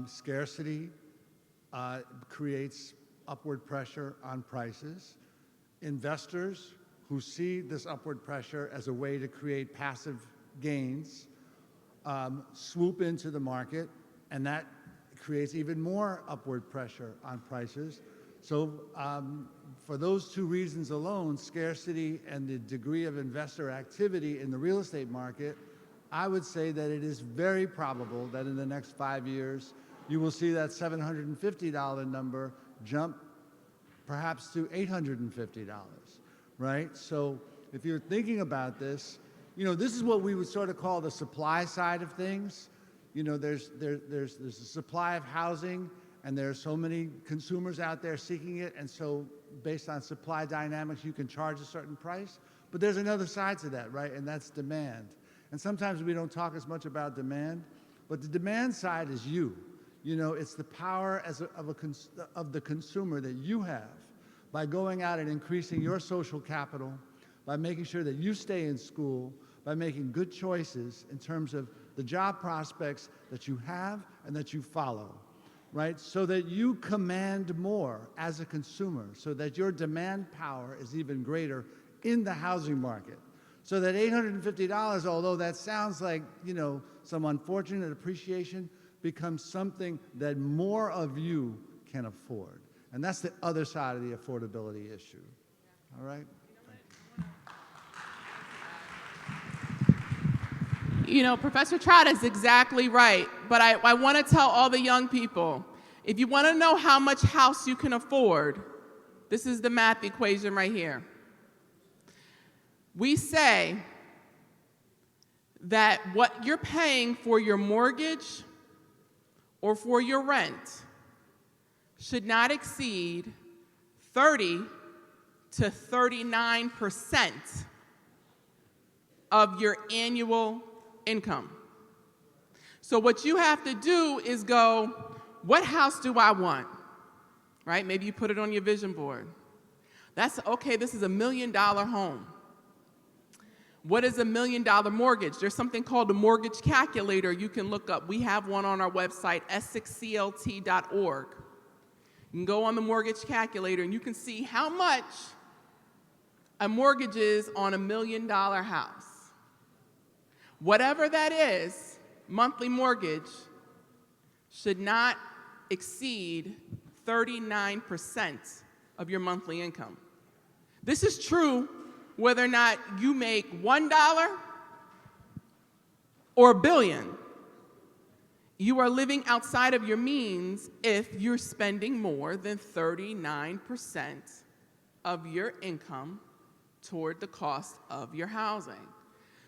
Scarcity creates upward pressure on prices. Investors who see this upward pressure as a way to create passive gains swoop into the market, and that creates even more upward pressure on prices. So for those two reasons alone, scarcity and the degree of investor activity in the real estate market, I would say that it is very probable that in the next 5 years, you will see that $750 number jump perhaps to $850, right? So if you're thinking about this, this is what we would sort of call the supply side of things. There's a supply of housing, and there are so many consumers out there seeking it, and so based on supply dynamics, you can charge a certain price. But there's another side to that, right? And that's demand. And sometimes we don't talk as much about demand, but the demand side is you. You know, it's the power of the consumer that you have by going out and increasing your social capital, by making sure that you stay in school, by making good choices in terms of the job prospects that you have and that you follow, right? So that you command more as a consumer, so that your demand power is even greater in the housing market. So that $850, although that sounds like, you know, some unfortunate appreciation, becomes something that more of you can afford. And that's the other side of the affordability issue. All right? You know, Professor Trout is exactly right, but I want to tell all the young people, if you want to know how much house you can afford, this is the math equation right here. We say that what you're paying for your mortgage or for your rent should not exceed 30 to 39% of your annual income. So what you have to do is go, what house do I want? Right? Maybe you put it on your vision board. That's okay, this is $1 million home. What is $1 million mortgage? There's something called a mortgage calculator you can look up. We have one on our website, s6clt.org. You can go on the mortgage calculator and you can see how much a mortgage is on $1 million house. Whatever that is, monthly mortgage should not exceed 39% of your monthly income. This is true whether or not you make $1 or $1 billion. You are living outside of your means if you're spending more than 39% of your income toward the cost of your housing.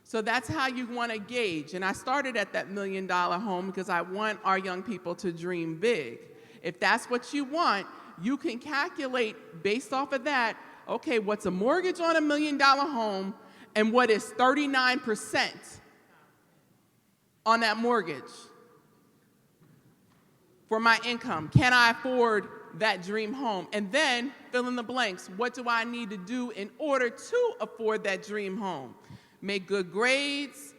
So that's how you want to gauge. And I started at that $1 million home because I want our young people to dream big. If that's what you want, you can calculate based off of that, okay, what's a mortgage on $1 million home and what is 39% on that mortgage for my income? Can I afford that dream home? And then fill in the blanks. What do I need to do in order to afford that dream home? Make good grades,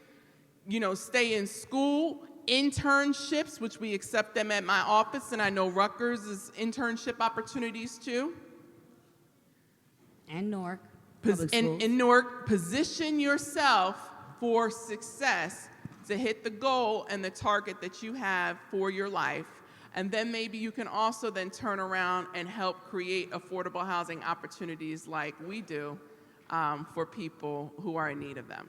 you know, stay in school, internships, which we accept them at my office, and I know Rutgers is internship opportunities too. And Newark. In Newark, position yourself for success to hit the goal and the target that you have for your life. And then maybe you can also then turn around and help create affordable housing opportunities like we do for people who are in need of them.